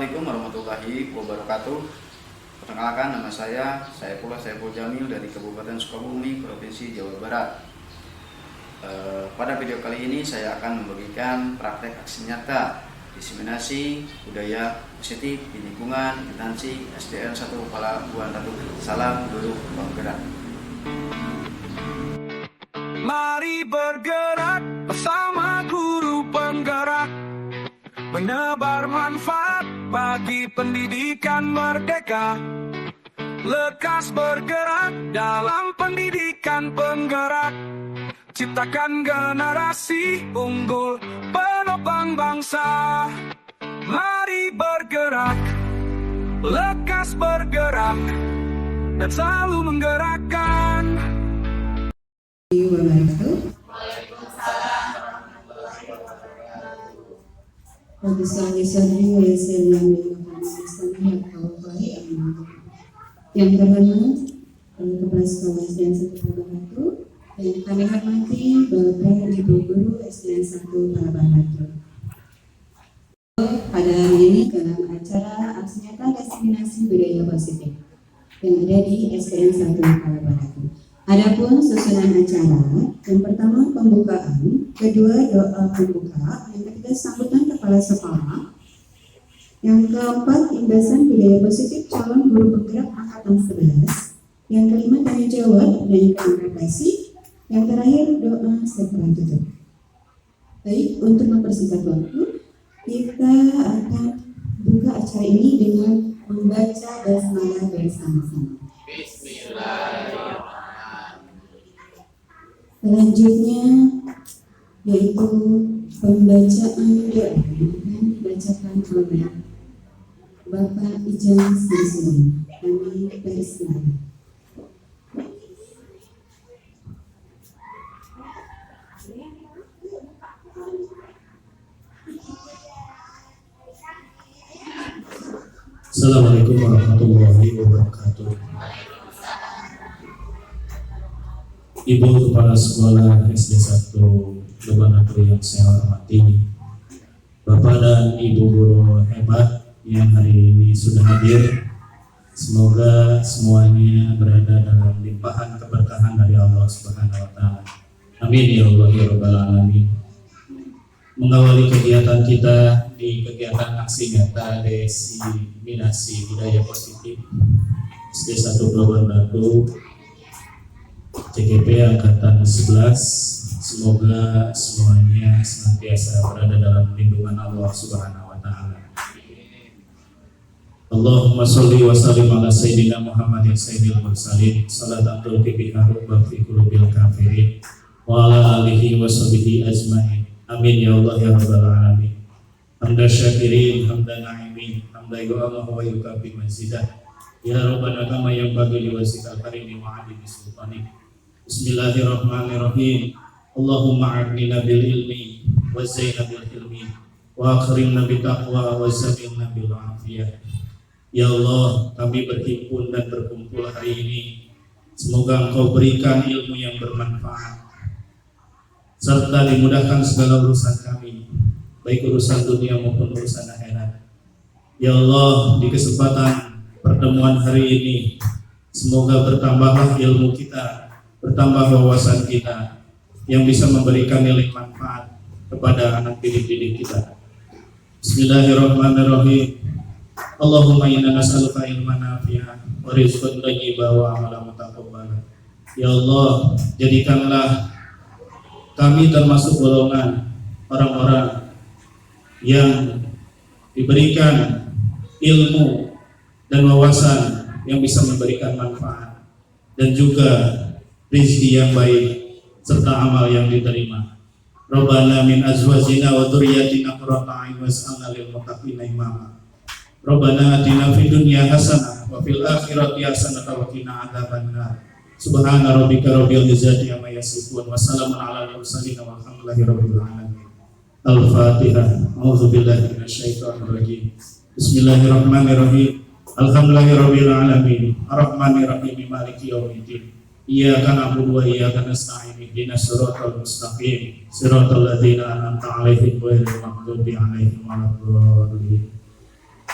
Assalamualaikum warahmatullahi wabarakatuh. Perkenalkan, nama saya Saiful Jamil dari Kabupaten Sukabumi, Provinsi Jawa Barat. Pada video kali ini saya akan membagikan praktek aksi nyata diseminasi budaya positif di lingkungan instansi SDN 1 Palabuhan Ratu. Salam Guru Penggerak. Mari bergerak bersama guru penggerak, menebar manfaat bagi pendidikan merdeka. Lekas bergerak dalam pendidikan penggerak, ciptakan generasi unggul penopang bangsa. Mari bergerak, lekas bergerak, dan selalu menggerakkan. Yang terhormat Kepala Sekolah SDN 1 Palabuhan Ratu, yang kami hormati Bapak Ibu Guru SDN 1 Palabuhan Ratu. Pada hari ini dalam acara aksi nyata diseminasi budaya positif yang ada di SDN 1 Palabuhan Ratu. Adapun susunan acara, yang pertama pembukaan, kedua doa pembuka, yang ketiga sambutan kepala sekolah, yang keempat imbasan budaya positif calon guru penggerak angkatan 11, yang kelima tanya jawab dan yang keenam refleksi, yang terakhir doa setelah tutup. Baik, untuk mempersingkat waktu, kita akan buka acara ini dengan membaca basmalah bersama-sama. Selanjutnya yaitu pembacaan doa yang dibacakan oleh Bapak Ijang Siswi. Kami persilakan. Assalamualaikum warahmatullahi wabarakatuh. Ibu Kepala Sekolah SD 1 Palabuhan Ratu yang saya hormati, Bapak dan Ibu guru hebat yang hari ini sudah hadir, semoga semuanya berada dalam limpahan keberkahan dari Allah Subhanahu wa Ta'ala. Amin ya Allah ya Rabbal Alamin. Mengawali kegiatan kita di kegiatan aksi nyata diseminasi budaya positif SD 1 Palabuhan Ratu CGP Angkatan 11, semoga semuanya senantiasa berada dalam lindungan Allah Subhanahu wa Ta'ala. Allahumma sholli wa sallim ala sayyidina Muhammad ya sayyidil mursalin, salatan tulqi biha rubbah fi qulubil kafirin wa ala alihi wa sahbihi ajmain. Amin ya Allah ya rabbal alamin. Hamdan syakirin, hamdan na'imin, hamdan yu'allah wa yukafi mazidah. Ya Rabbana kama yang bagi liwasika karimi wa'adini sultanik. Bismillahirrahmanirrahim. Allahumma a'nina bil ilmi wa zaina bil hilmi wa akrimna bil taqwa wa zamilna bil afiyah. Ya Allah, kami berhimpun dan berkumpul hari ini, semoga Engkau berikan ilmu yang bermanfaat serta dimudahkan segala urusan kami, baik urusan dunia maupun urusan akhirat. Ya Allah, di kesempatan pertemuan hari ini, semoga bertambahlah ilmu kita, bertambah wawasan kita yang bisa memberikan nilai manfaat kepada anak didik kita. Bismillahirrahmanirrahim. Allahumma inna nas'aluka ilman nafi'an wa rizqan thayyiban wa amalan mutaqabbalan. Ya Allah, jadikanlah kami termasuk golongan orang-orang yang diberikan ilmu dan wawasan yang bisa memberikan manfaat dan juga rezeki yang baik serta amal yang diterima. Rabbana min azwajina wa dzurriyyatina qurrata a'yun waj'alna lil muttaqina imama. Rabbana atina fid dunya hasanah wa fil akhirati hasanah wa qina adzabannar. Subhana rabbika rabbil izzati amma yasifun wa salamun alal mursalin walhamdulillahi rabbil alamin. Al-Fatihah. A'udzubillahi minasyaitonir rajim. Bismillahirrahmanirrahim. Alhamdulillahi rabbil alamin. Arrahmanir rahim. Maliki yaumiddin. Iyyaka na'budu wa iyyaka nasta'in. Ihdinas siratal mustaqim. Siratal ladzina an'amta 'alaihim ghairil maghdubi 'alaihim waladdallin.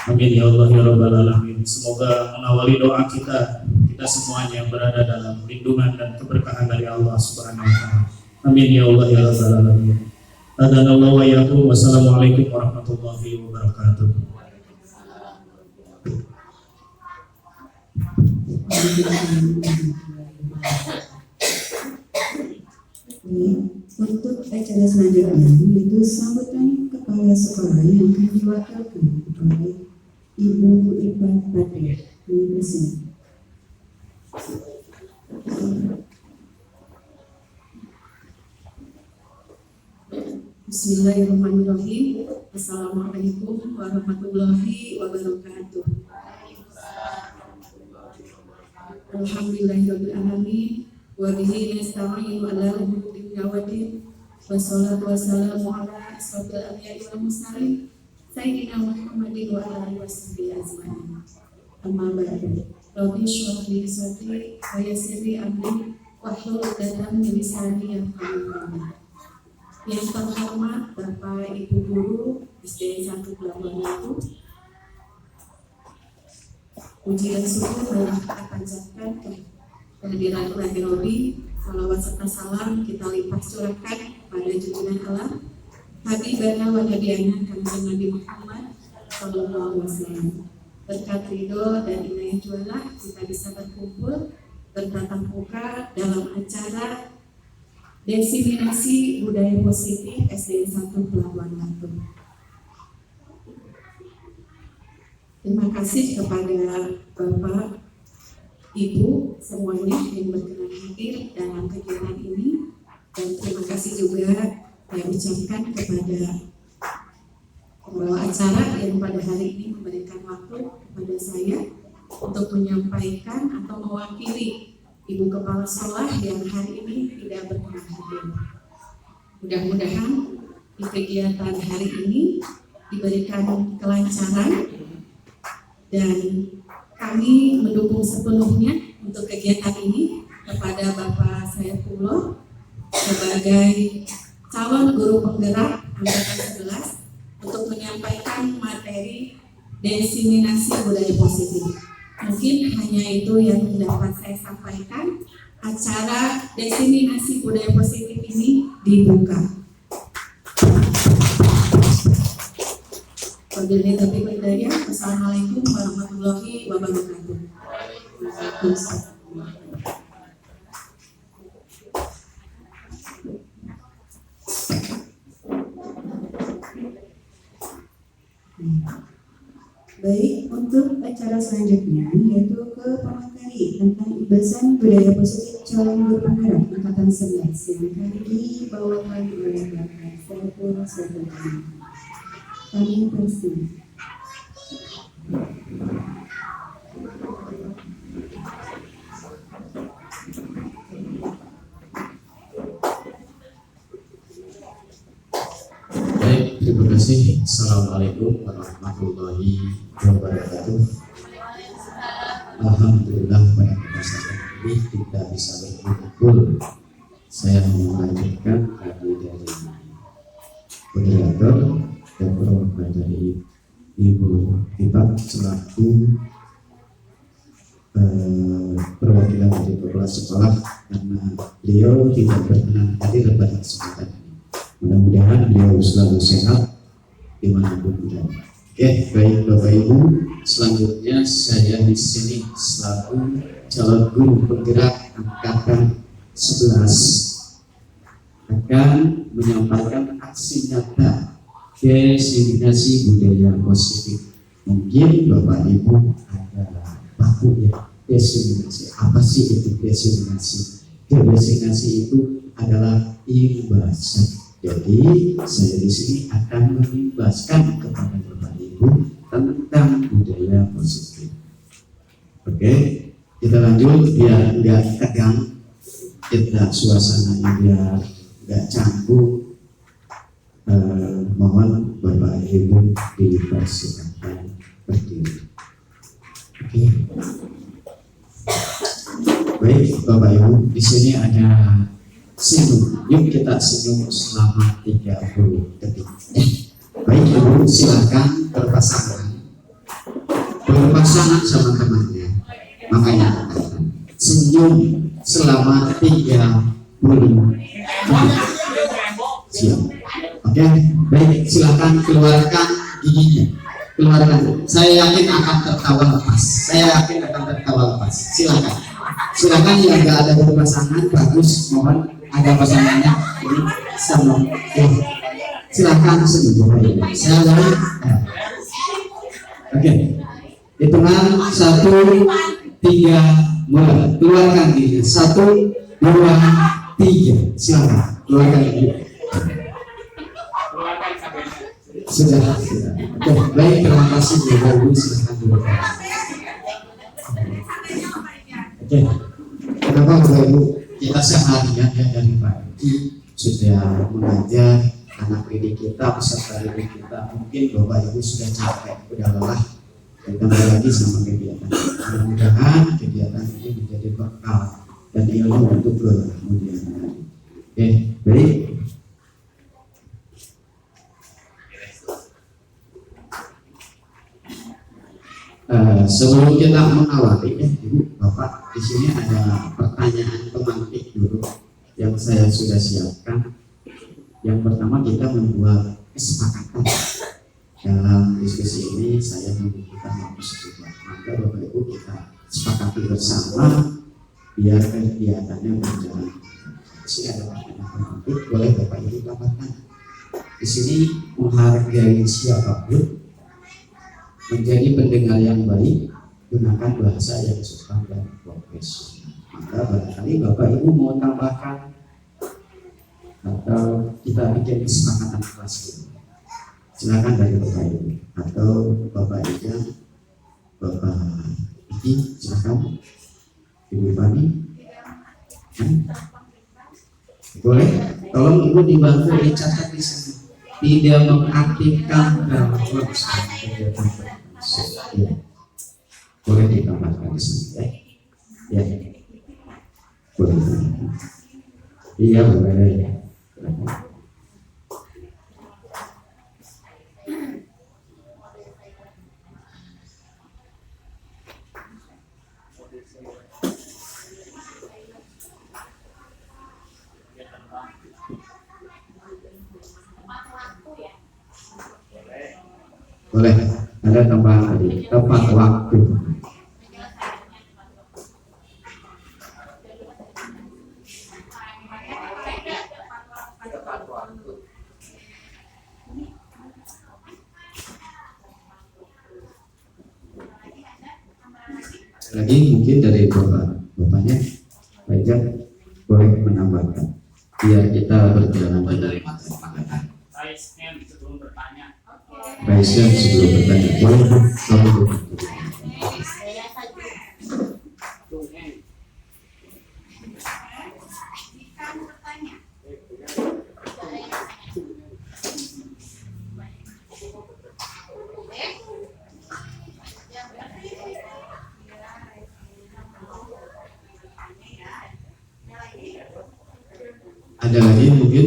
Amin ya Allah ya Rabbal Alamin. Semoga mengawali doa kita semuanya berada dalam lindungan dan keberkahan dari Allah Subhanahu wa taala. Amin ya Allah ya Rabbal Alamin. Adanallahu wa iyyakum. Wassalamualaikum warahmatullahi wabarakatuh. Untuk acara selanjutnya yaitu sambutan kepala sekolah yang akan diwakilkan oleh Ibu Ipa Patria. Bismillahirrahmanirrahim. Assalamualaikum warahmatullahi wabarakatuh. Alhamdulillahirabbil alamin wa bihi nasta'inu ala umuri dunya waddin. Wassalatu wassalamu ala asrofil anbiya'i wal mursalin sayyidina Muhammadin wa ala alihi washabihi ajmain. Amma ba'du. Rabbi shrah li sadri wa yassir li amri wahlul 'uqdatam min lisani yafqahu qawli. Yang terhormat Bapak Ibu Guru SDN 1 Pelabuhan Ratu, puji dan syukur telah kita panjatkan kehadiran Rabbi Robi. Salawat serta salam kita limpah curahkan pada junjungan Allah Habibana wa Nabiana Kanjeng Nabi Muhammad Sallallahu Alaihi Wasallam. Berkat ridho dan inayah jualah kita bisa berkumpul bertatap muka dalam acara Diseminasi Budaya Positif SDN 1 Pelabuhan Ratu. Terima kasih kepada Bapak, Ibu semuanya yang berkenan hadir dalam kegiatan ini, dan terima kasih juga saya ucapkan kepada pembawa acara yang pada hari ini memberikan waktu kepada saya untuk menyampaikan atau mewakili Ibu Kepala Sekolah yang hari ini tidak berkenan hadir. Mudah-mudahan di kegiatan hari ini diberikan kelancaran dan kami mendukung sepenuhnya untuk kegiatan ini kepada Bapak Saifullah sebagai calon guru penggerak angkatan 11 untuk menyampaikan materi diseminasi budaya positif. Mungkin hanya itu yang dapat saya sampaikan. Acara diseminasi budaya positif ini dibuka. Wabillahi taufiq wal hidayah. Wassalamualaikum warahmatullahi wabarakatuh. Baik, untuk acara selanjutnya yaitu ke pemateri tentang ibasan budaya positif calon guru penggerak angkatan 11 yang akan dibawakan oleh Bapak Saiful Saiful. Kami persilakan. Baik, terima kasih. Assalamualaikum warahmatullahi wabarakatuh. Alhamdulillah pada kesempatan ini kita bisa berkumpul. Saya mau melanjutkan tadi dari moderator dan perwakilan dari Ibu Ipa selaku perwakilan dari kepala sekolah, karena beliau tidak berkenan hadir pada kesempatan ini. Mudah-mudahan beliau selalu sehat dimanapun berada. Oke, baik Bapak Ibu, selanjutnya saya di sini selaku calon guru penggerak angkatan 11 akan menyampaikan aksi nyata diseminasi budaya positif. Mungkin Bapak Ibu ada bakunya diseminasi. Apa sih itu diseminasi? Diseminasi itu adalah imbasan. Jadi saya di sini akan mengimbaskan kepada Bapak Ibu tentang budaya positif. Oke, kita lanjut biar enggak tegang, kita suasananya biar enggak canggung. Mohon Bapak Ibu dipersilakan berdiri. Oke. Baik Bapak Ibu, di sini ada senyum. Yuk kita senyum selama 30 detik. Baik Ibu, silakan berpasangan berpasangan sama temannya, makanya senyum selama 30 siap. Oke, baik, silakan keluarkan giginya, keluarkan. Saya yakin akan tertawa lepas. Silakan yang nggak ada berpasangan, bagus, mohon ada pasangannya ini sama. Silakan senyum. Saya mulai. Oke, hitungan 1, 3, mulai. Keluarkan giginya. 1, 2, 3. Silakan keluarkan gigi. Sudah. Oke, baik, terima kasih Bapak Ibu, silakan keluarkan. Oke, kenapa Bapak Ibu kita seharian ya dari pagi sudah mengajar anak didik kita, peserta didik kita, mungkin Bapak Ibu sudah capek, sudah lelah, ditambah lagi sama kegiatan. Mudah-mudahan kegiatan ini menjadi bekal dan ilmu untuk kemudian hari. Oke, baik. Sebelum kita mengawali ya Ibu, Bapak, di sini ada pertanyaan pemantik dulu yang saya sudah siapkan. Yang pertama, kita membuat kesepakatan dalam diskusi ini. Saya membutuhkan waktu sebentar, maka Bapak Ibu kita sepakati bersama biar kegiatannya berjalan. Di sini ada pertanyaan pemantik, boleh Bapak Ibu tambahkan. Di sini menghargai siapapun, menjadi pendengar yang baik, gunakan bahasa yang sopan dan profesional. Maka barangkali Bapak Ibu mau tambahkan atau kita bikin kesepakatan kelas ini. Silakan dari Bapak Ibu atau Bapak Ija, Bapak Iki, silakan. Ibu Fani, boleh? Tolong Ibu dibantu dicatat di sini. Tidak mengaktifkan dalam kegiatan. Ya. Boleh ditambahkan di sini ya. Boleh. Iya, boleh. Boleh, ada tambahan tadi, tepat waktu. Lagi mungkin dari bapaknya, Pak Ijak, boleh menambahkan biar kita berjalan dari kesepakatan. Baiklah, sebelum bertanya, boleh kamu dulu. Ada lagi mungkin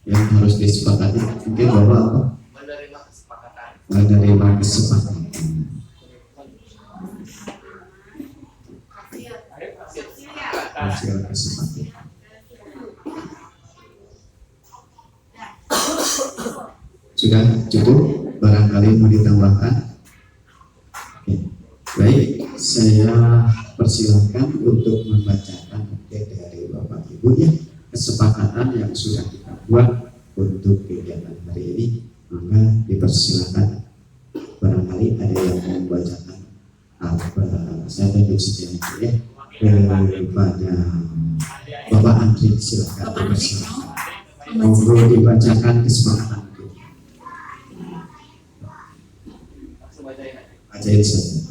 yang harus disepakati, mungkin Bapak apa? Menerima kesepakatan. Hasil kesepakatan. Sudah cukup? Barangkali mau ditambahkan? Oke. Baik, saya persilahkan untuk membacakan update dari Bapak Ibu ya, kesepakatan yang sudah kita buat untuk kegiatan hari ini. Maka dipersilakan, barangkali ada yang mau membacakan apa, saya tunjuk saja ya kepada Bapak Andri, silakan dipersilakan. Monggo dibacakan kesepakatan itu. Bacain saja.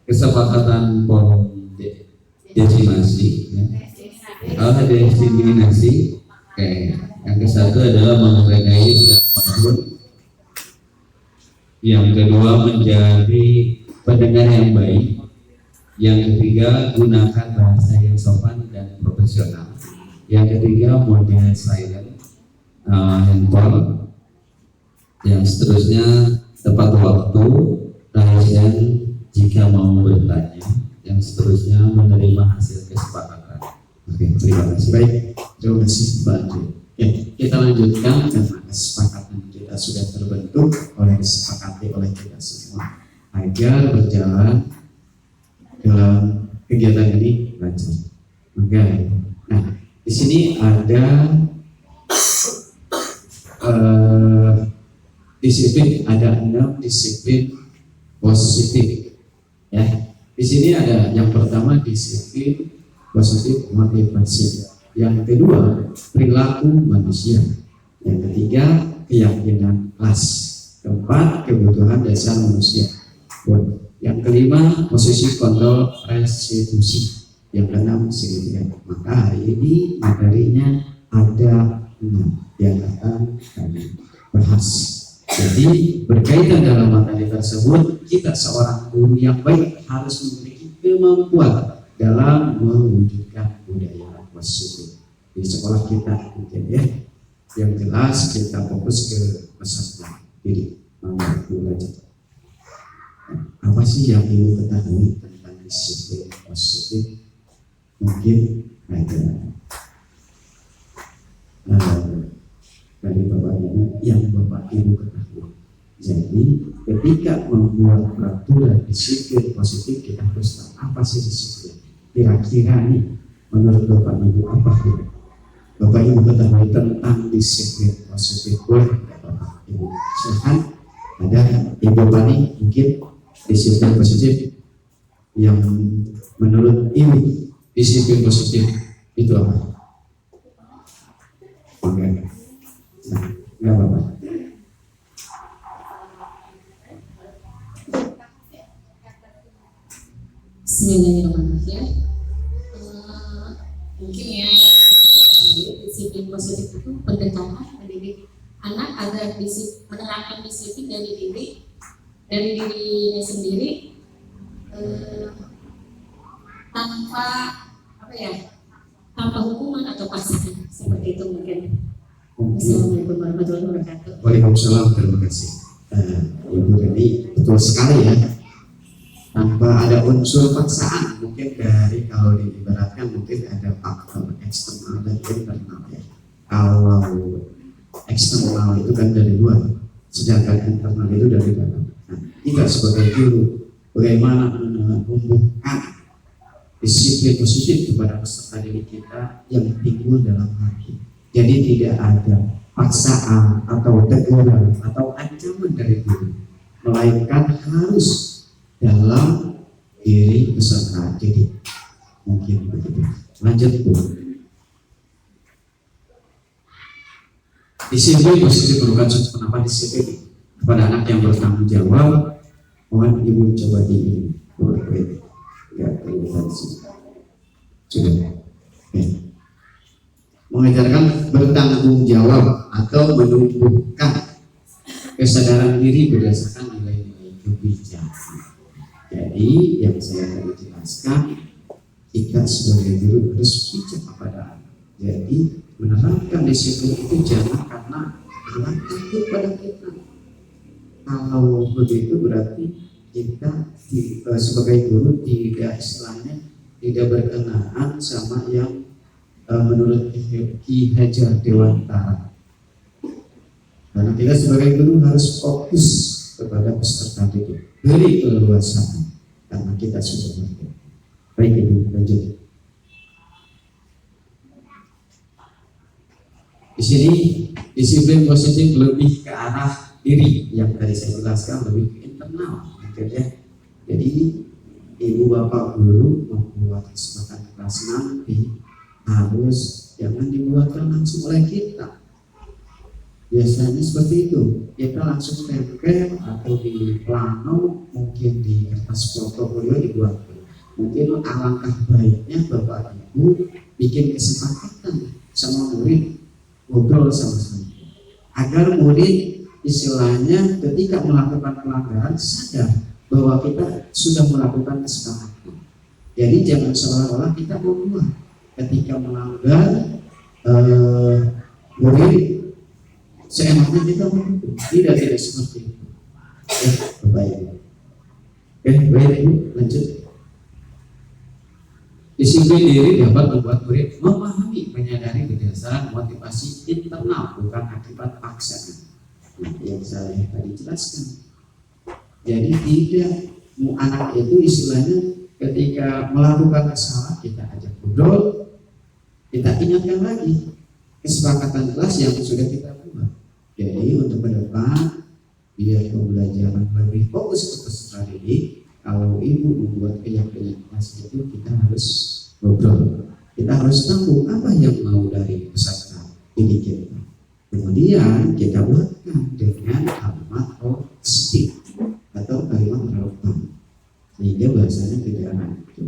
Kesepakatan forum destinasi ya. Destinasi. Oke. Yang ke-1 adalah menghargai siapapun. Yang kedua, menjadi pendengar yang baik. Yang ketiga, gunakan bahasa yang sopan dan profesional. Yang ketiga, mode silent handphone. Yang seterusnya tepat waktu, Raisen jika mau bertanya. Yang seterusnya menerima hasil kesepakatan. Oke, terima kasih. Baik, terima kasih Pak Andre. Ya, kita lanjutkan karena kesepakatan kita sudah terbentuk disepakati oleh kita semua agar berjalan dalam kegiatan ini lancar. Oke. Nah, di sini ada disiplin, ada 6 disiplin positif. Ya, di sini ada yang pertama disiplin positif motivasi, yang kedua perilaku manusia, yang ketiga keyakinan kelas, keempat kebutuhan dasar manusia, yang kelima posisi kontrol restitusi, yang keenam segitiga. Maka hari ini materinya ada 6 yang akan kami bahas. Jadi berkaitan dalam materi tersebut, kita seorang guru yang baik harus memiliki kemampuan dalam mewujudkan budaya positif di sekolah kita mungkin ya. Yang jelas kita fokus ke peserta didik. Apa sih yang ibu ketahui tentang disiplin positif? Mungkin ada dari Bapak Ibu yang Bapak Ibu ketahui. Jadi ketika membuat peraturan disiplin positif, kita harus tahu apa sih disiplin. Kira-kira nih menurut Bapak Ibu apa sih? Bapak Ibu ketahui tentang disiplin positif, boleh Bapak Ibu silahkan. Ada Ibu Pani mungkin disiplin positif yang menurut Ibu disiplin positif itu apa? Oke. Nah, nggak apa-apa. Bismillahirrahmanirrahim. Mungkin ya disiplin positif itu pendekatan mendidik anak agar menerapkan disiplin dari dirinya sendiri tanpa hukuman atau paksaan, seperti itu mungkin. Assalamualaikum warahmatullahi wabarakatuh. Waalaikumsalam, terima kasih. Ibu Reni, betul sekali ya. Tanpa ada unsur paksaan, mungkin dari kalau diibaratkan mungkin ada faktor eksternal dan internal ya. Kalau eksternal itu kan dari luar, sedangkan internal itu dari dalam. Nah, kita sebagai guru bagaimana menumbuhkan disiplin positif kepada peserta didik kita yang timbul dalam hati. Jadi tidak ada paksaan atau teguran atau ancaman dari guru, melainkan harus dalam diri peserta didik. Mungkin begitu. Lanjut Bu. Disiplin positif bukan suatu pendapat disiplin kepada anak yang bertanggung jawab. Mohon Ibu coba di ya kelihatan sudah. Mengajarkan bertanggung jawab atau menumbuhkan kesadaran diri berdasarkan nilai-nilai kebijakan. Jadi yang saya tadi jelaskan, kita sebagai guru harus bijak kepada anak. Jadi menerapkan disiplin itu jangan karena anak takut pada kita. Kalau begitu berarti kita sebagai guru tidak istilahnya tidak berkenaan sama yang menurut Ki Hajar Dewantara. Karena kita sebagai guru harus fokus kepada peserta didik, beri keleluasaan karena kita sudah merdeka. Baik Ibu, lanjut. Di sini disiplin positif lebih ke arah diri yang tadi saya jelaskan, lebih ke internal, gitu ya. Jadi Ibu Bapak guru membuat kesepakatan kelas nanti harus jangan dibuatkan langsung oleh kita. Biasanya seperti itu, kita langsung tempel atau di plano, mungkin di kertas portofolio dibuat. Mungkin alangkah baiknya Bapak Ibu bikin kesepakatan sama murid, ngobrol sama-sama, agar murid istilahnya ketika melakukan pelanggaran sadar bahwa kita sudah melakukan kesepakatan. Jadi jangan seolah-olah kita membuat ketika melanggar murid seenaknya kita menghukum. Tidak seperti itu. Bapak Ibu. Baik Ibu, lanjut. Disiplin diri dapat membuat murid memahami, menyadari berdasarkan motivasi internal, bukan akibat paksaan. Nah, yang saya tadi jelaskan. Jadi tidak anak itu istilahnya ketika melakukan kesalahan kita ajak ngobrol, kita ingatkan lagi kesepakatan kelas yang sudah kita buat. Jadi untuk ke depan biar pembelajaran lebih fokus ke peserta didik, kalau ibu membuat keyakinan kelas itu kita harus ngobrol, kita harus tahu apa yang mau dari peserta didik kita. Kemudian kita buatkan dengan kalimat positif atau kalimat harapan, sehingga bahasanya tidak rancu.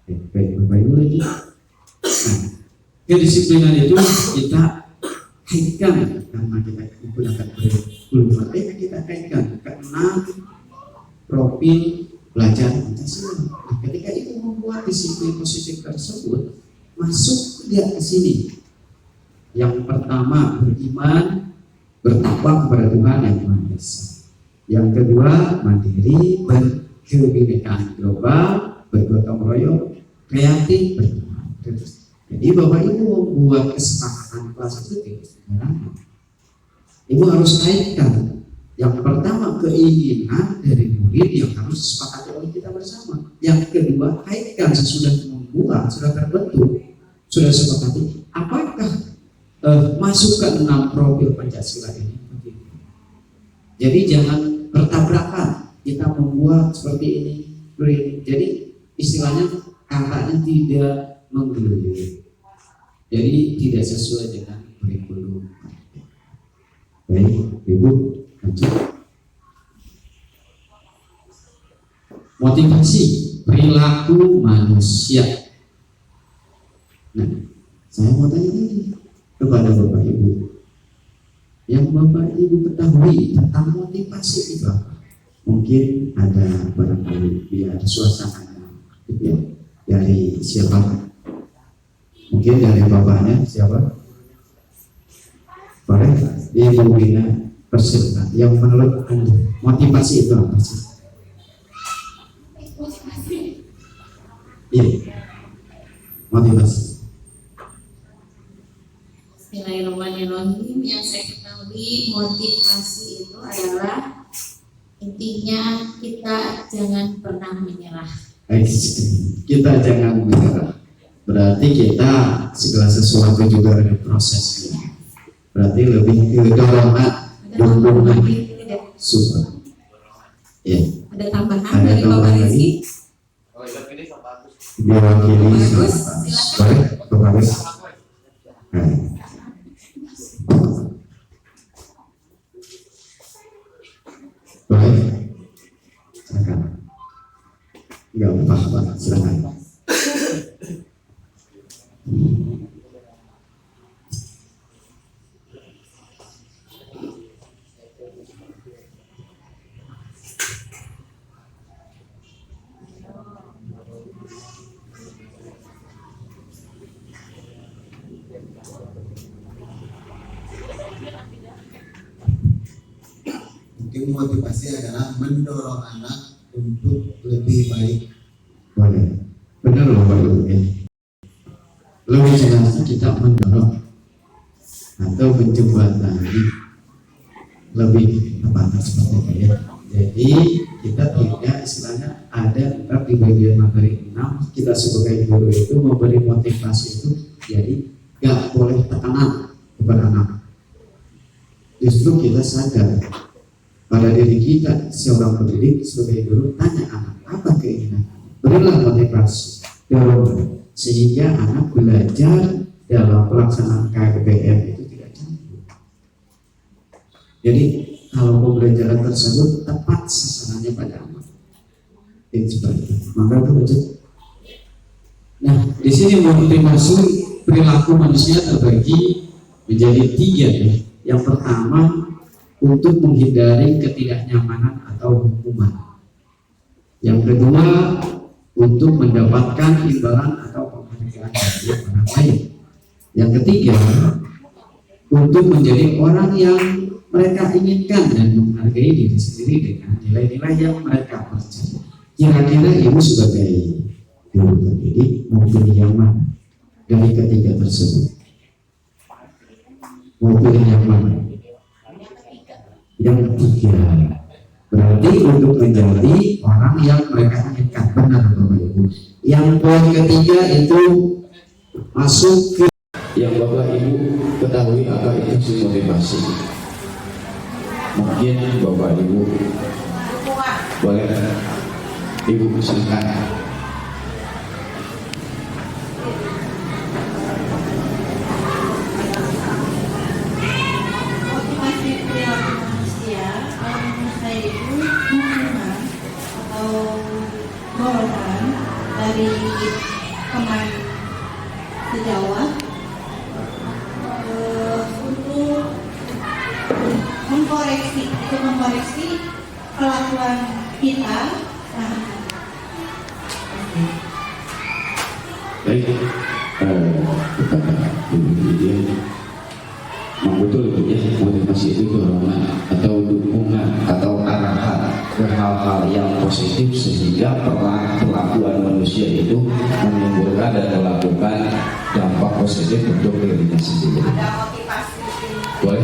Baik Bapak Ibu lagi. Nah, kedisiplinan itu kita kaitkan karena kita menggunakan kurikulum merdeka, kita kaitkan ke 6 profil belajar Pancasila. Nah, ketika itu membuat disiplin positif tersebut masuk tidak ke sini. Yang pertama beriman, bertakwa kepada Tuhan yang Maha Esa. Yang kedua mandiri, berkebinekaan global, bergotong royong, kreatif, berteman. Jadi Bapak Ibu membuat kesepakatan kelas itu tidak sembarangan. Ibu harus kaitkan. Yang pertama keinginan dari murid yang harus disepakati oleh kita bersama. Yang kedua kaitkan sesudah membuat, sudah terbentuk, sudah sepakati apakah masukkan 6 profil Pancasila ini. Jadi jangan bertabrakan. Kita membuat seperti ini. Jadi istilahnya katanya tidak menggelir. Jadi tidak sesuai dengan kurikulum. Baik, Ibu, lanjut. Motivasi perilaku manusia. Nah, saya mau tanya lagi kepada Bapak Ibu. Yang Bapak Ibu ketahui tentang motivasi itu apa? Mungkin ada barangkali biar suasananya ya, dari siapa? Mungkin dari bapaknya siapa? Boleh Ibu Bina Persilta. Yang menurut Anda motivasi itu apa sih? Motivasi. Iya. Motivasi. Bismillahirrahmanirrahim. Yang saya ketahui motivasi itu adalah intinya kita jangan pernah menyerah. Kita jangan menyerah. Berarti kita segala sesuatu juga ada prosesnya. Berarti lebih ke dorongan, dukungan, super. Ya. Ada tambahan Ada dari Bapak tambahan Rizky? Diwakili Bagus, siapa? Boleh, Bapak Rizky. Boleh, silakan. Enggak apa-apa, silakan. Mungkin motivasi adalah mendorong anak untuk lebih baik. Boleh, benar loh Pak Ibu. Lebih jelasnya kita mendorong atau menjembatani, lebih tepatnya seperti itu ya. Jadi kita tidak istilahnya ada di bagian materi 6 kita sebagai guru itu memberi motivasi itu, jadi gak boleh tekanan kepada anak. Justru kita sadar pada diri kita seorang pendidik sebagai guru, tanya anak apa keinginan, berilah motivasi, dorong sehingga anak belajar dalam pelaksanaan KBM itu tidak campur. Jadi kalau pembelajaran tersebut tepat sasarannya pada anak, itu seperti itu. Maka itu baca. Nah, di sini motivasi perilaku manusia terbagi menjadi 3 ya. Yang pertama untuk menghindari ketidaknyamanan atau hukuman. Yang kedua untuk mendapatkan imbalan atau penghargaan dari orang lain. Yang ketiga untuk menjadi orang yang mereka inginkan dan menghargai diri sendiri dengan nilai-nilai yang mereka percaya. Kira-kira ibu sebagai guru pendidik mau pilih yang mana dari ketiga tersebut? Mau pilih yang mana? Yang ketiga. Berarti untuk menjadi orang yang mereka inginkan, benar Bapak Ibu. Yang poin ketiga itu masuk ke yang Bapak Ibu ketahui apa itu motivasi. Mungkin Bapak Ibu boleh Ibu silakan. Motivasi perilaku manusia kalau menurut saya itu dukungan atau dorongan dari teman sejawat untuk mengkoreksi kelakuan kita. Baik, kepada Ibu Lydia, betul itu ya, motivasi itu dorongan atau dukungan atau arahan ke hal-hal yang positif sehingga perlakuan manusia itu menimbulkan dan melakukan dampak positif untuk dirinya sendiri. Ada motivasi Boleh,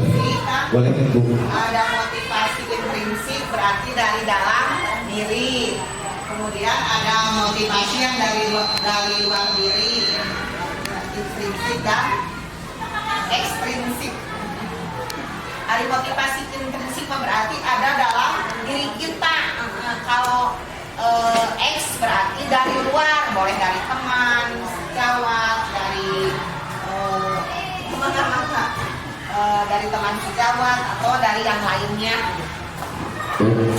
boleh Bu. Ada motivasi intrinsik berarti dari dalam diri. Kemudian ada motivasi yang dari luar diri, intrinsik dan ekstrinsik. Dari motivasi intrinsik berarti ada dalam diri kita. Kalau X berarti dari luar, boleh dari teman, sejawat, dari dari teman sejawat atau dari yang lainnya.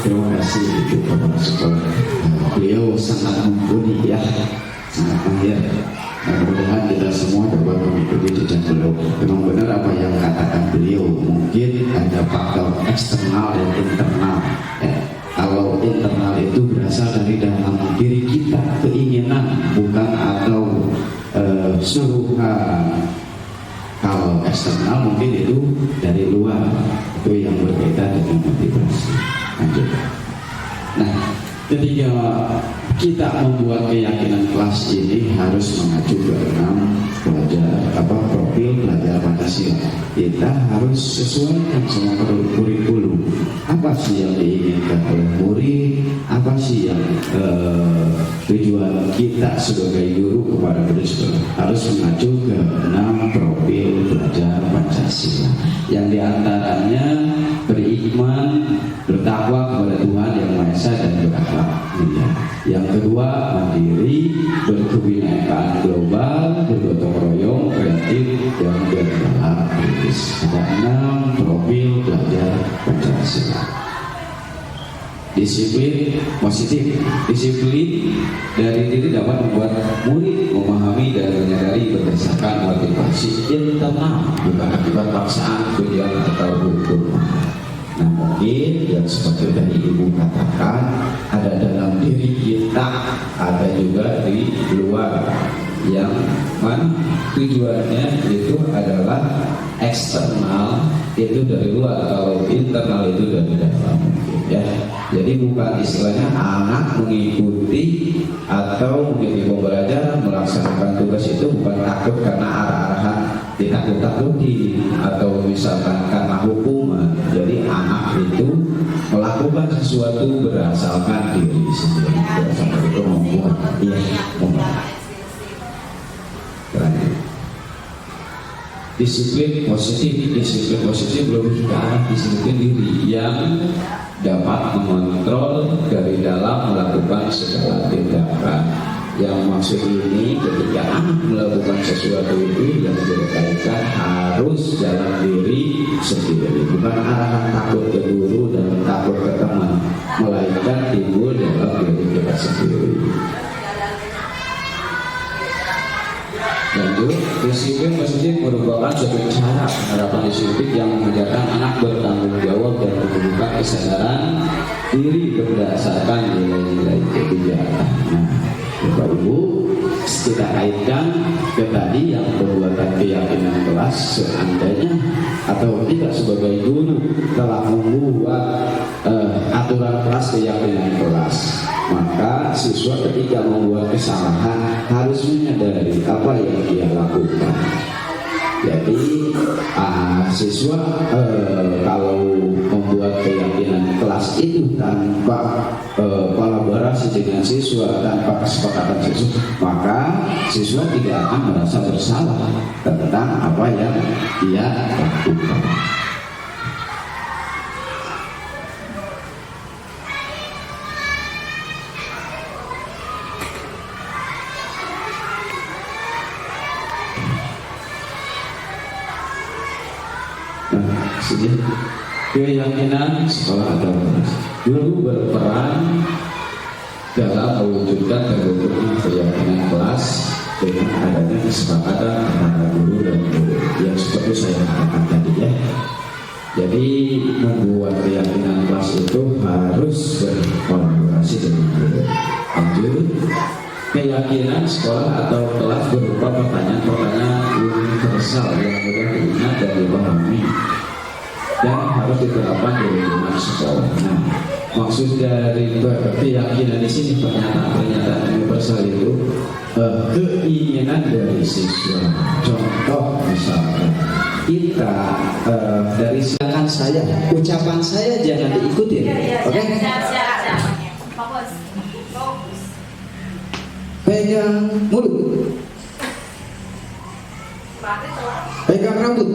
Terima kasih Ibu Kepala Sekolah. Beliau sangat mumpuni ya, sangat mahir. Mudah-mudahan kita semua dapat mengikuti jejak beliau. Memang benar apa yang katakan beliau. Mungkin ada faktor eksternal dan internal. Kalau internal itu berasal dari dalam diri kita, keinginan, bukan atau suruhan. Kalau eksternal mungkin itu dari luar, itu yang berbeda dengan motivasi. Lanjut. Nah, ketika kita membuat keyakinan kelas ini harus mengacu ke 6 profil pelajar Pancasila. Kita harus sesuaikan sama kurikulum. Apa sih yang diinginkan oleh murid? Apa sih yang tujuan kita sebagai guru kepada murid? Harus mengacu ke 6 profil pelajar Pancasila. Yang diantaranya beriman, bertakwa kepada Tuhan Yang Maha Esa dan berakhlak mulia. Yang kedua, mandiri, berkebinekaan global, bergotong royong, kreatif, dan bergerak kritis. Ada 6 profil pelajar Pancasila. Disiplin positif. Disiplin dari diri dapat membuat murid memahami dan menyadari berdasarkan motivasi internal, bukan akibat paksaan, tujuan atau hukum. Nah, mungkin yang seperti tadi Ibu katakan, ada dalam diri kita, ada juga di luar, yang mana tujuannya itu adalah eksternal, itu dari luar, kalau internal itu dari dalam. Ya, jadi bukan istilahnya anak mengikuti atau mengikuti pembelajaran, melaksanakan tugas itu bukan takut karena arah-arahan, ditakut-takuti atau misalkan karena hukuman. Jadi anak itu melakukan sesuatu berdasarkan diri sendiri, berdasarkan itu membuat disiplin positif lebih ke arah disiplin diri yang dapat mengontrol dari dalam melakukan segala tindakan. Yang maksud ini ketika anak melakukan sesuatu itu yang berkaitan harus dalam diri sendiri, bukan arahan takut ke guru dan takut ke teman, melainkan timbul dalam diri kita sendiri. Lanjut, disiplin positif merupakan suatu cara penerapan disiplin yang mengajarkan anak bertanggung jawab dan menumbuhkan kesadaran diri berdasarkan nilai-nilai kebijakan. Nah, Bapak Ibu, kita kaitkan ke tadi yang perbuatan keyakinan kelas, seandainya atau tidak sebagai guru telah membuat aturan kelas, keyakinan kelas, maka siswa ketika membuat kesalahan harus menyadari apa yang dia lakukan. Jadi siswa kalau membuat keyakinan kelas itu tanpa kolaborasi dengan siswa, tanpa kesepakatan siswa, maka siswa tidak akan merasa bersalah tentang apa yang dia lakukan. Keyakinan sekolah atau kelas, guru berperan dalam mewujudkan terwujudnya keyakinan kelas dengan adanya kesepakatan antara guru dan murid yang seperti saya katakan tadi ya. Jadi membuat keyakinan kelas itu harus berkolaborasi dengan guru. Lanjut, keyakinan sekolah atau kelas berupa pertanyaan-pertanyaan universal yang mudah diingat dan dipahami dan harus diterapkan di lingkungan sekolah. Nah, maksud dari keyakinan di sini, pernyataan universal itu keinginan dari siswa. Contoh misalnya kita dari silakan saya, ucapan saya jangan diikutin, oke? Fokus. Pegang mulut, pegang rambut.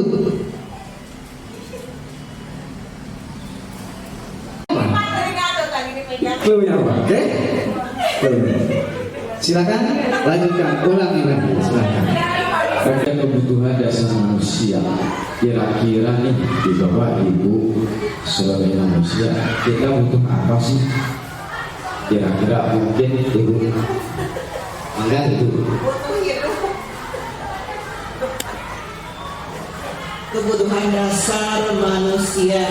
Oke? Silakan lanjutkan, ulangi lagi, silakan. Pada kebutuhan dasar manusia, kira-kira nih di Bapak Ibu sebagai manusia kita butuh apa sih? Kira-kira mungkin Ibu enggak itu? Kebutuhan dasar manusia.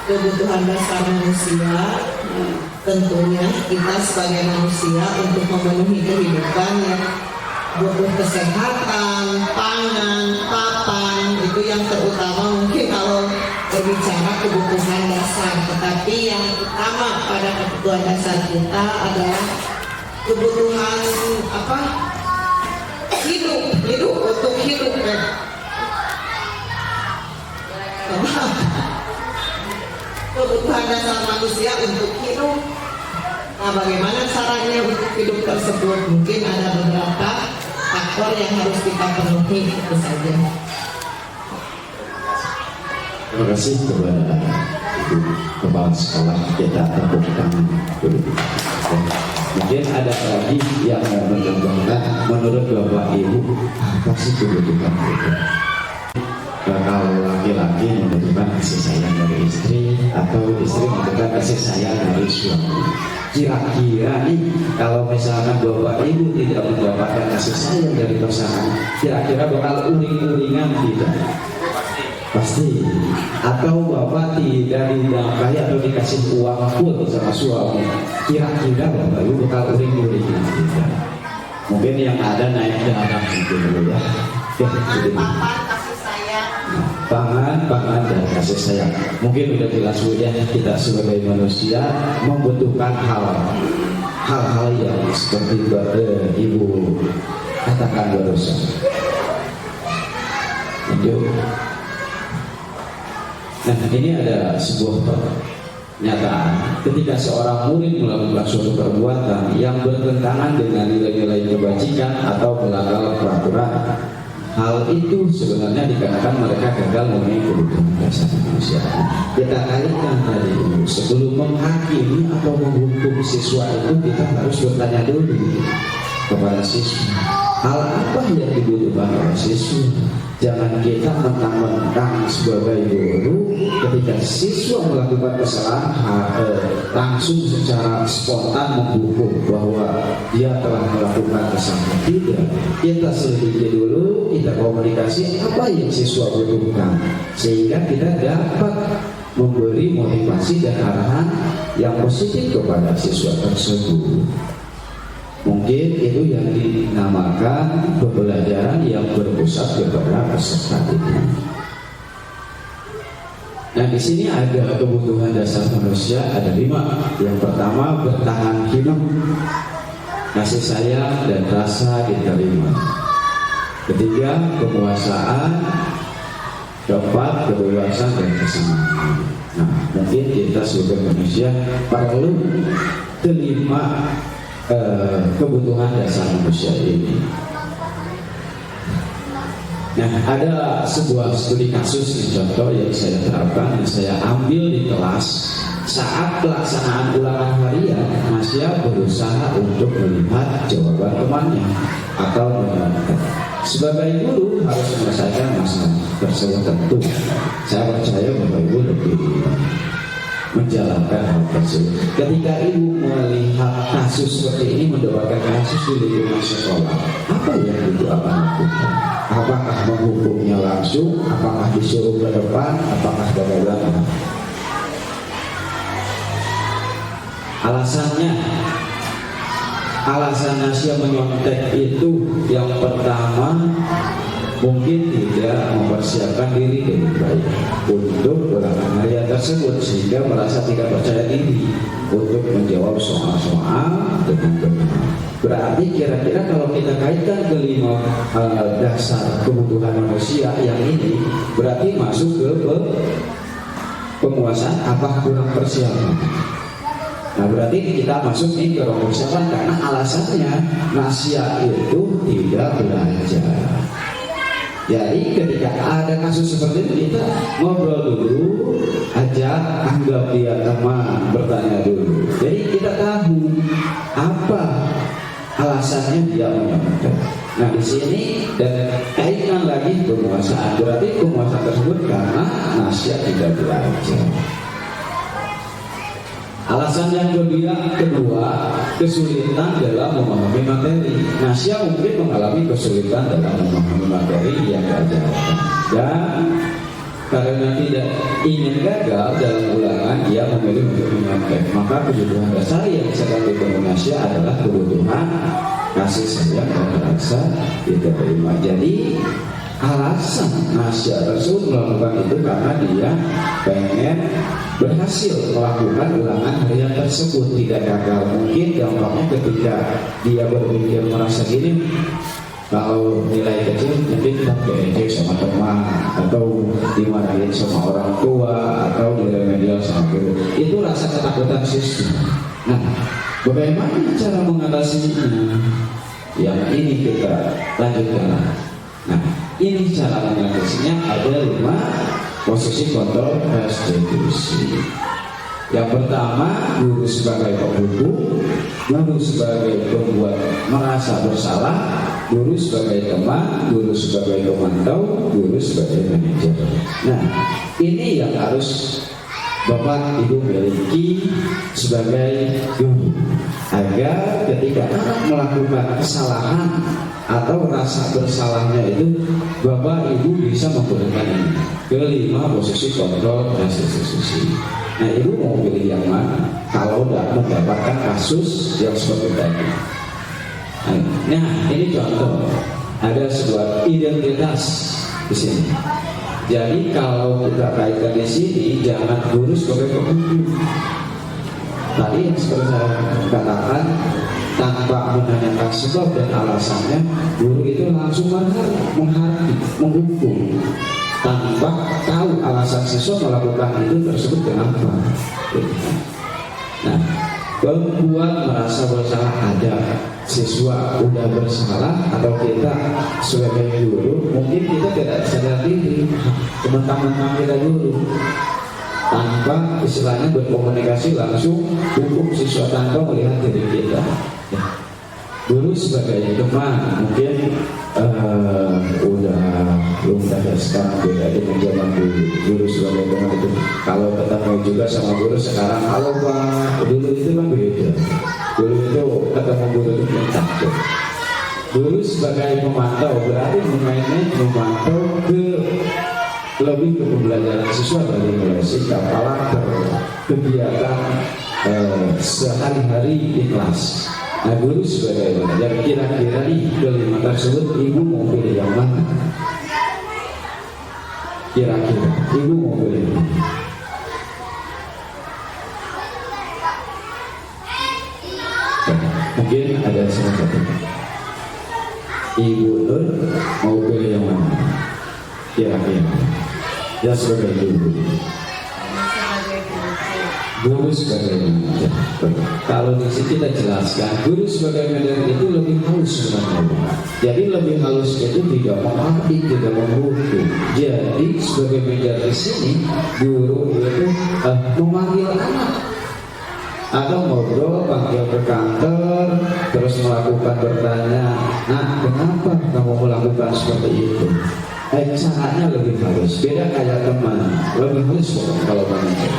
Kebutuhan dasar manusia, tentunya kita sebagai manusia untuk memenuhi kehidupan ya butuh kesehatan, pangan, papan, itu yang terutama mungkin kalau berbicara kebutuhan dasar. Tetapi yang utama pada kebutuhan dasar kita adalah kebutuhan apa? Hidup untuk hidup ya. Kebutuhan dasar manusia untuk hidup. Nah, bagaimana caranya untuk hidup tersebut? Mungkin ada beberapa faktor yang harus kita penuhi, itu saja. Terima kasih kepada Ibu Kepala Sekolah, kita tepuk tangan dulu. Mungkin ada lagi yang menambahkan menurut Bapak Ibu apa sih kebutuhan itu? Kalau laki-laki membutuhkan kasih sayang dari istri atau istri membutuhkan kasih sayang dari suami. Kira-kira nih kalau misalkan Bapak Ibu tidak mendapatkan kasih sayang dari pasangan, kira-kira bakal uring-uringan tidak? Pasti. Atau Bapak tidak dinafkahi atau dikasih uang pun sama suami, kira-kira Bapak Ibu bakal uring-uringan tidak? Mungkin yang ada naik darah mungkin dulu ya. Pangan dan kasih sayang. Mungkin udah jelas ya, kita sebagai manusia membutuhkan hal-hal yang seperti Ibu katakan barusan. Lanjut. Nah, ini ada sebuah pernyataan ketika seorang murid melakukan suatu perbuatan yang bertentangan dengan nilai-nilai kebajikan atau melanggar peraturan. Hal itu sebenarnya dikarenakan mereka gagal memenuhi kebutuhan dasar manusia. Kita kaitkan tadi dulu, sebelum menghakimi atau menghukum siswa itu kita harus bertanya dulu kepada siswa, hal apa yang dibutuhkan oleh siswa. Jangan kita mentang-mentang sebagai guru ketika siswa melakukan kesalahan langsung secara spontan menghukum bahwa dia telah melakukan kesalahan. Tidak, kita selidiki dulu, kita komunikasi apa yang siswa butuhkan sehingga kita dapat memberi motivasi dan arahan yang positif kepada siswa tersebut. Mungkin itu yang dinamakan pembelajaran yang berpusat kepada peserta didik. Nah, di sini ada kebutuhan dasar manusia, ada 5. Yang pertama, bertahan hidup, kasih sayang dan rasa diterima. Ketiga, kepuasaan. Keempat, kebebasan dan kesenangan. Nah, mungkin kita sebagai manusia perlu kelima kebutuhan dasar manusia ini. Nah, ada sebuah studi kasus contoh yang saya terapkan, yang saya ambil di kelas saat pelaksanaan ulangan harian. Masya berusaha untuk melihat jawaban temannya atau mendengarkan. Sebagai guru harus menyelesaikan masalah tersebut tentu. Saya percaya bahwa ibu lebih menjalankan hal tersebut. Ketika ibu melihat kasus seperti ini, mendoakan kasus di lingkungan sekolah, apa yang ibu akan lakukan? Apakah menghukumnya langsung? Apakah disuruh ke depan? Apakah bagaimana? Alasan Nasya menyontek itu yang pertama, mungkin tidak mempersiapkan diri dengan baik untuk ulangan harian tersebut, sehingga merasa tidak percaya diri untuk menjawab soal-soal dengan benar. Berarti kira-kira kalau kita kaitkan kelima dasar kebutuhan manusia yang ini, berarti masuk ke penguasaan apa kurang persiapan. Nah, berarti kita masuk ke kurang persiapan karena alasannya Nasya itu tidak belajar. Jadi ketika ada kasus seperti itu, kita ngobrol dulu, anggap dia teman, bertanya dulu. Jadi kita tahu apa alasannya dia menyontek. Nah, di sini dan kaitkan lagi penguasaan. Berarti penguasaan tersebut karena Nasya tidak belajar. Alasan yang kedua, kesulitan dalam memahami materi. Nasya mungkin mengalami kesulitan dalam memahami materi yang diajarkan, dan karena tidak ingin gagal dalam ulangan, dia memilih untuk menyontek. Maka kebutuhan dasar yang sedang dibangun Nasya adalah kebutuhan kasih sayang dan rasa diterima. Jadi alasan Nasya tersebut melakukan itu karena dia pengen berhasil melakukan ulangan harian tersebut, tidak gagal. Mungkin gampangnya ketika dia berpikir merasa gini, kalau nilai kecil nanti kita diejek sama teman, atau dimarahin sama orang tua, atau diremedial sama guru. Itu rasa ketakutan siswa. Nah, bagaimana cara mengatasinya? Yang ini kita lanjutkan. Nah, ini cara mengatasinya ada 5 posisi kontrol restitusi. Yang pertama, guru sebagai penghukum, guru sebagai pembuat merasa bersalah, guru sebagai teman, guru sebagai pemantau, guru sebagai manajer. Nah, ini yang harus Bapak Ibu miliki sebagai guru, agar ketika anak melakukan kesalahan atau rasa bersalahnya itu, Bapak Ibu bisa menggunakan ini. Kelima, posisi kontrol restitusi. Nah, Ibu mau pilih yang mana kalau tidak mendapatkan kasus yang seperti tadi? Nah, ini contoh, ada sebuah identitas di sini. Jadi kalau kita kaitkan di sini, jangan guru sebagai penghukum. Tadi yang seperti saya katakan, tanpa menanyakan sebab dan alasannya, guru itu langsung menghukum tanpa tahu alasan siswa melakukan itu tersebut kenapa. Nah, membuat merasa bersalah, ada siswa udah bersalah atau kita sebagai guru mungkin kita tidak sadar diri, mentang-mentang kita guru, tanpa istilahnya berkomunikasi langsung hukum siswa tanpa melihat diri kita. Ya. Guru sebagai teman mungkin udah sekarang beda dengan zaman dulu. Guru sebagai teman itu kalau ketemu juga sama guru sekarang, halo Pak, dulu itu kan beda. Guru itu ketemu guru itu takut. Guru sebagai pemantau berarti memantau lebih ke pembelajaran siswa dari mulai sikap, karakter, kegiatan sehari-hari di kelas. Nah, guru sebagai pengajar, kira-kira nih kelima tersebut Ibu mau pilih yang mana? Kira-kira Ibu mau pilih yang mana? Ibu Nur mau pilih yang mana? Kira-kira ya sebagai guru. Guru sebagai manajer. Kalau di sini kita jelaskan, guru sebagai manajer itu lebih halus sebenarnya. Jadi lebih halus itu tidak melatih, tidak menghukum. Jadi sebagai manajer di sini, guru itu memanggil anak atau ngobrol, panggil ke kantor, terus melakukan bertanya, nah kenapa kamu melakukan seperti itu? Caranya lebih halus, beda kayak teman, lebih halus kalau manajer.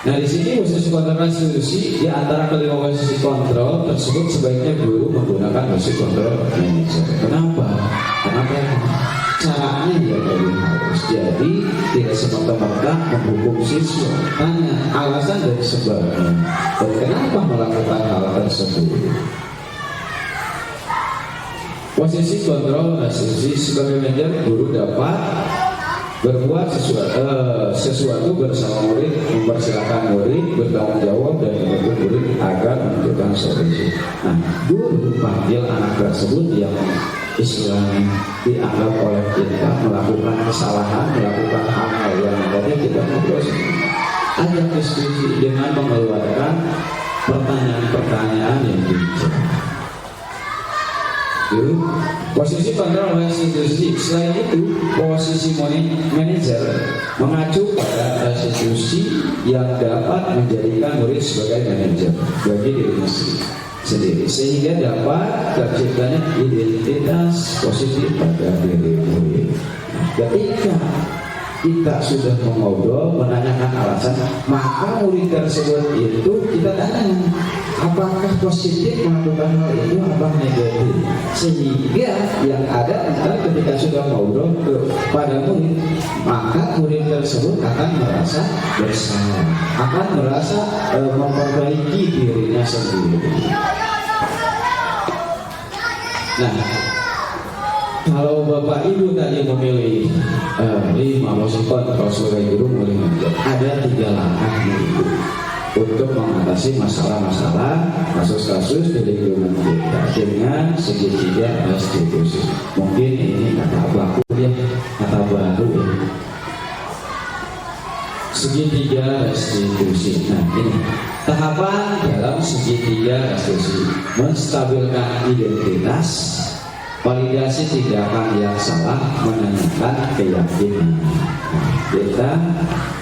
Nah di sini posisi kontrol institusi di antara kelima posisi kontrol tersebut sebaiknya guru menggunakan posisi kontrol manager. Kenapa? Kenapa? Caranya ya lebih halus. Jadi tidak semata-mata menghukum siswa. Tanya alasan dan sebabnya. Dan kenapa melakukan hal tersebut? Posisi kontrol institusi sebagai manajer, guru dapat berbuat sesuatu bersama murid, mempersilahkan murid bertanggung jawab dan membantu murid agar menentukan solusi. Nah, guru panggil anak tersebut yang istilahnya dianggap oleh kita melakukan kesalahan, melakukan hal-hal yang tadi kita ngobrol, ajak diskusi dengan mengeluarkan pertanyaan-pertanyaan yang bijak. Posisi kontrol institusi. Selain itu, posisi manajer mengacu pada institusi yang dapat menjadikan murid sebagai manajer bagi dirinya sendiri, sehingga dapat terciptanya identitas positif pada diri murid. Ketika kita sudah mengobrol, menanyakan alasan, maka murid tersebut itu kita tanya apakah positif melakukan hal itu, apa negatif, sehingga yang ada antara ketika sudah ngobrol pada murid, maka murid tersebut akan merasa bersalah, akan merasa memperbaiki dirinya sendiri. Nah, kalau Bapak Ibu tadi memilih 5 posisi kontrol sebagai guru mulai ada 3 langkah untuk mengatasi masalah-masalah, kasus-kasus di lingkungan kita dengan segitiga restitusi. Mungkin ini kata baku ya, kata baru ya. Segitiga restitusi. Nah ini tahapan dalam segitiga restitusi: menstabilkan identitas, validasi tindakan yang salah, menanyakan keyakinan. Nah, kita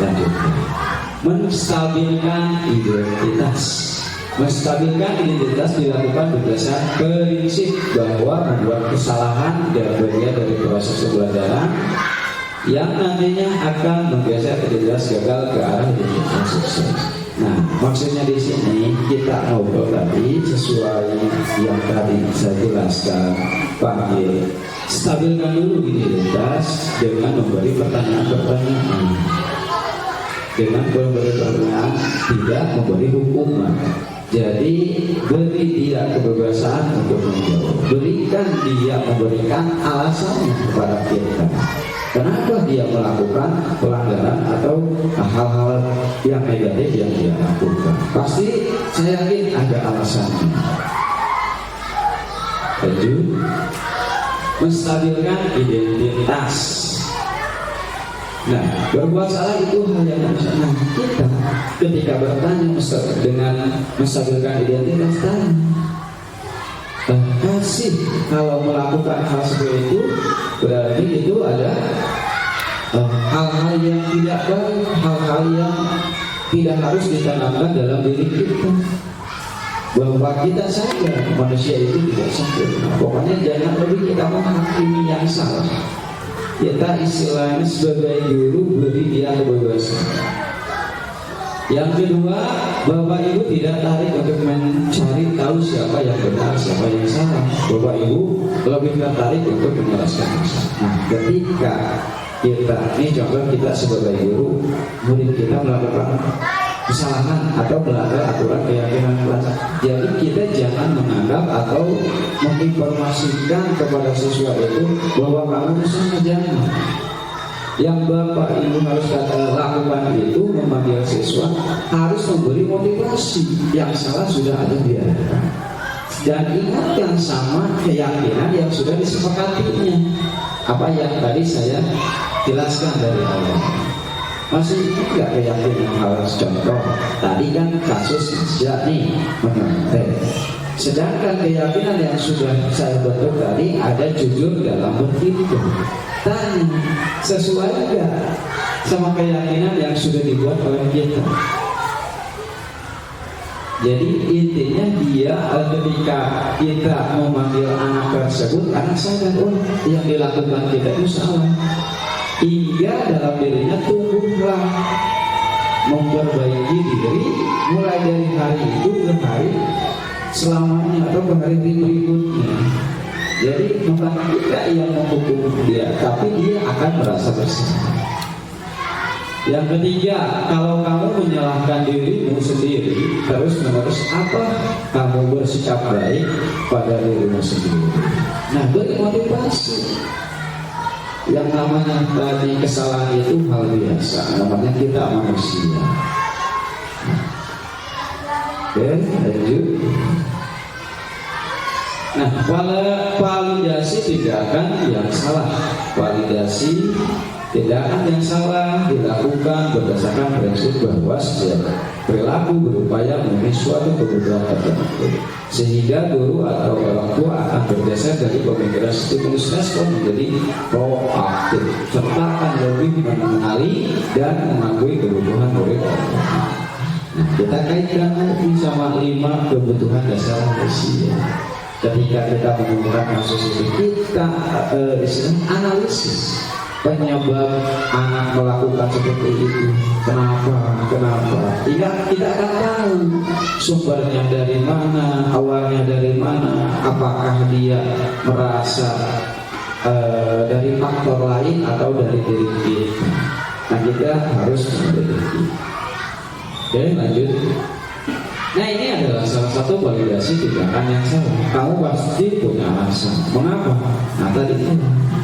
lanjutkan. Menstabilkan identitas. Menstabilkan identitas dilakukan berdasarkan prinsip bahwa membuat kesalahan dan bagian dari proses pembelajaran yang nantinya akan menggeser identitas gagal ke arah identitas sukses. Nah, maksudnya di sini kita ngobrol tadi sesuai yang tadi saya jelaskan, panggil, stabilkan dulu identitas dengan memberi pertanyaan-pertanyaan. Dengan memberi pertanyaan, tidak memberi hukuman. Jadi beri dia kebebasan untuk menjawab. Berikan dia memberikan alasannya kepada kita. Kenapa dia melakukan pelanggaran atau hal-hal yang negatif yang dia lakukan? Pasti saya yakin ada alasannya. Lanjut, menstabilkan identitas. Nah, berbuat salah itu hal yang harus kita ketika bertanya dengan menstabilkan identitas tadi. Kasih kalau melakukan hal seperti itu berarti itu ada hal-hal yang tidak baik, hal-hal yang tidak harus ditanamkan dalam diri kita. Bahwa kita saja manusia itu tidak sempurna. Pokoknya jangan lebih kita menghakimi yang salah. Kita istilahnya sebagai guru beri dia kebebasan. Yang kedua, Bapak Ibu tidak tarik untuk mencari tahu siapa yang benar, siapa yang salah. Bapak Ibu lebih tertarik untuk menjelaskan masalah. Nah, ketika kita, ini contoh kita sebagai guru, murid kita melakukan kesalahan atau melanggar aturan keyakinan kelas. Jadi kita jangan menganggap atau menginformasikan kepada siswa itu bahwa kamu salah, jangan. Yang Bapak Ibu harus lakukan itu memanggil siswa, harus memberi motivasi. Yang salah sudah ada biarkan. dan ingatkan sama keyakinan yang sudah disepakatinya. Apa yang tadi saya jelaskan dari awal. Masih ingat keyakinan harus contoh. Tadi kan kasus Nasja nih menyantet. Sedangkan keyakinan yang sudah saya bentuk tadi ada jujur dalam berhidup. Tanya, sesuai nggak sama keyakinan yang sudah dibuat oleh kita? Jadi intinya dia ketika kita memanggil anak tersebut, anak sadar oh yang dilakukan kita itu salah, hingga dalam dirinya tumbuhlah memperbaiki diri mulai dari hari itu ke hari selamanya atau ke hari berikutnya. Jadi bukan kita yang menghukum dia, tapi dia akan merasa bersalah. Yang ketiga, kalau kamu menyalahkan dirimu sendiri terus-menerus, apa kamu bersikap baik pada dirimu sendiri? Nah, beri motivasi. Yang namanya tadi kesalahan itu hal biasa, namanya kita manusia. Oke, lanjut. Nah, validasi tindakan yang salah. Validasi tindakan yang salah dilakukan berdasarkan prinsip bahwa setiap perilaku berupaya memenuhi suatu kebutuhan tertentu, sehingga guru atau orang tua akan bergeser dari pemikiran stimulus respon menjadi proaktif, serta akan lebih mengenali dan mengakui kebutuhan murid. Nah, kita kaitkan lagi sama 5 kebutuhan dasar manusia. Ketika kita menemukan kasus itu, kita analisis penyebab anak melakukan seperti itu. Kenapa? Kita akan tahu sumbernya dari mana, awalnya dari mana. Apakah dia merasa dari faktor lain atau dari diri kita. Nah, kita harus meneliti. Oke, lanjut. Nah, ini adalah salah satu validasi tindakan yang salah. Kamu pasti punya alasan. Mengapa? Nah, tadi itu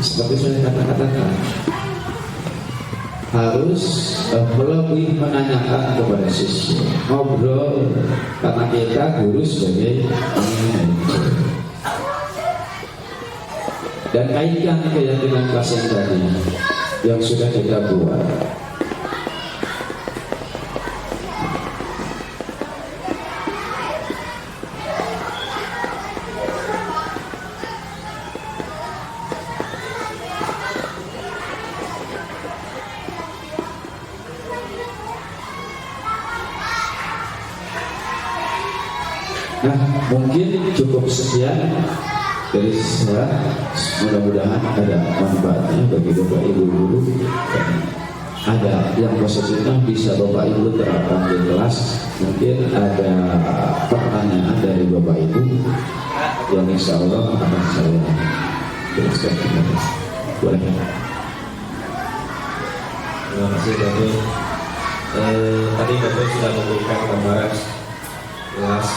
seperti saya katakan, harus lebih menanyakan kepada siswa, ngobrol, karena kita guru sebagai manajer. Dan kaitkan keyakinan pasien tadi yang sudah kita buat. Nah, mungkin cukup sekian dari saya. Mudah-mudahan ada manfaatnya bagi Bapak Ibu guru. Ada yang positifnya bisa Bapak Ibu terapkan di kelas. Mungkin ada pertanyaan dari Bapak Ibu yang insya Allah akan saya jelaskan. Boleh. Terima kasih Bapak. Tadi Bapak sudah memberikan gambaran jelas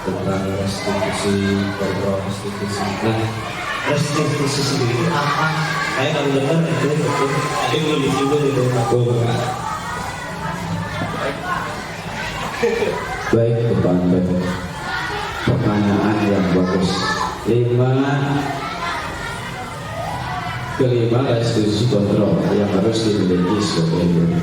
tentang restitusi, kontrol restitusi. Nah, restitusi sendiri apa? Saya kalau dengar itu betul. Tadi belum disinggung itu aku. Baik, Bapak. Pertanyaan yang bagus. Kelima restitusi kontrol yang harus dimiliki sebagai guru.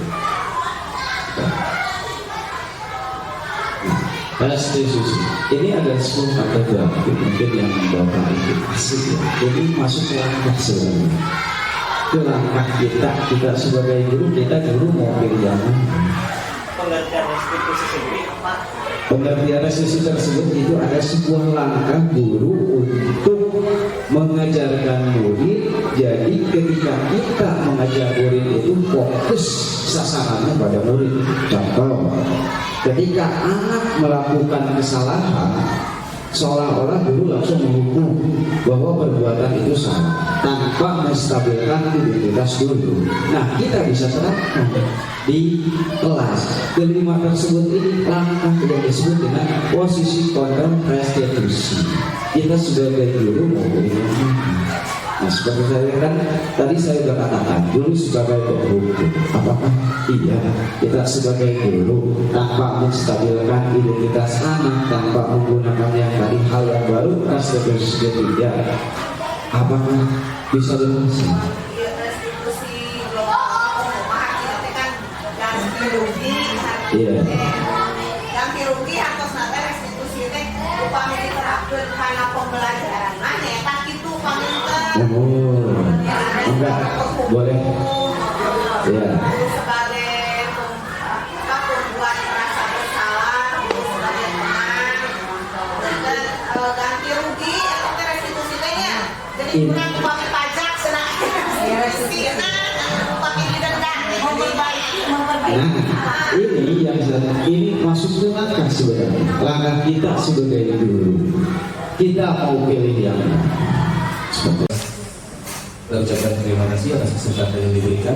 Restitusi ini ada sebuah kategori mungkin yang Bapak itu asik ya. Jadi masuk ke langkah sebenarnya. Ke langkah kita sebagai guru, kita dulu mau pilih yang mana? Pengertian restitusi sendiri apa? Pengertian restitusi tersebut itu ada sebuah langkah guru untuk mengajarkan murid. Jadi ketika kita mengajar murid itu fokus sasarannya pada murid. Contoh, ketika anak melakukan kesalahan, seolah-olah guru langsung menghukum bahwa perbuatan itu salah tanpa menstabilkan identitas dulu. Nah, kita bisa terapkan di kelas. Kelima tersebut ini langkah yang disebut dengan posisi kontrol restitusi. Kita sebagai guru mau bagaimana? Nah, seperti saya kan tadi saya sudah katakan dulu sebagai guru, apakah iya kita sebagai guru tanpa menstabilkan identitas anak, tanpa menggunakan yang tadi hal yang baru restitusi ketiga, apakah bisa dimensi? Restitusi kan ganti rugi, ganti rugi atau nanti restitusi teh upami diterapkeun kana pembelajaran mana tak itu paminten. Enggak boleh. Ya. Sebagai pembuat merasa bersalah, sebagai teman, dan ganti rugi atau restitusi tehnya. Jadi kurang upami pajak senang restitusi, upami didenda, memperbaiki. Nah, ini yang ini maksudnya langkah sebenarnya. Langkah kita sebagai guru, kita mau pilih yang seperti. Saya ucapkan terima kasih atas kesempatan yang diberikan,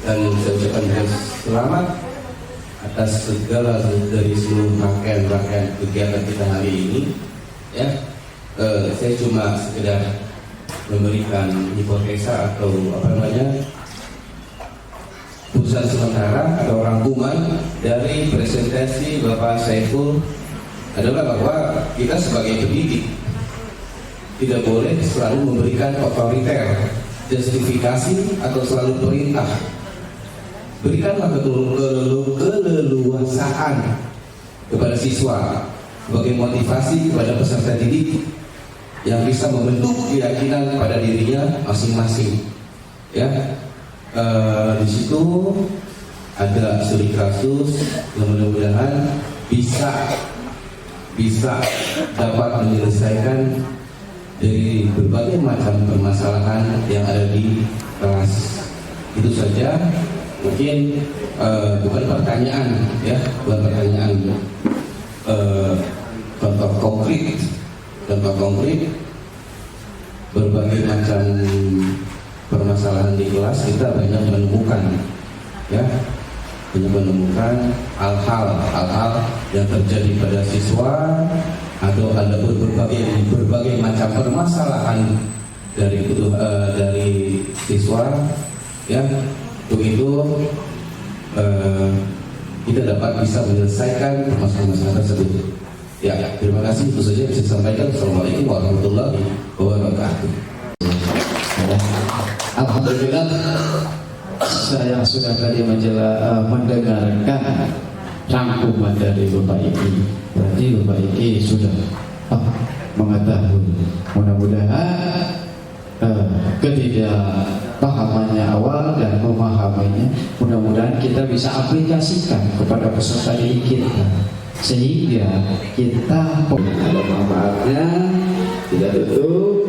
dan saya ucapkan juga selamat atas segala dari seluruh rangkaian kegiatan kita hari ini. Ya, saya cuma sekedar memberikan hipotesa atau putusan sementara atau rangkuman dari presentasi Bapak Saiful adalah bahwa kita sebagai pendidik tidak boleh selalu memberikan otoriter, justifikasi atau selalu perintah. Berikanlah keleluasaan kepada siswa sebagai motivasi kepada peserta didik yang bisa membentuk keyakinan pada dirinya masing-masing. Ya, di situ ada studi kasus yang mudah-mudahan bisa dapat menyelesaikan dari berbagai macam permasalahan yang ada di kelas. Itu saja, mungkin bukan pertanyaan, ya, bukan pertanyaan, contoh konkret berbagai macam permasalahan di kelas kita banyak menemukan, ya, banyak menemukan hal-hal yang terjadi pada siswa atau ada berbagai macam permasalahan dari siswa, ya. Untuk itu kita dapat bisa menyelesaikan permasalahan tersebut. Ya, terima kasih. Itu saja bisa disampaikan. Assalamualaikum warahmatullahi wabarakatuh. Alhamdulillah, saya sudah tadi mendengarkan rangkuman dari Bapak Iki. Berarti Bapak Iki sudah mengetahui. Mudah-mudahan ketidakpahamannya awal dan memahaminya, mudah-mudahan kita bisa aplikasikan kepada peserta didik kita, sehingga kita ada manfaatnya, tidak tutup,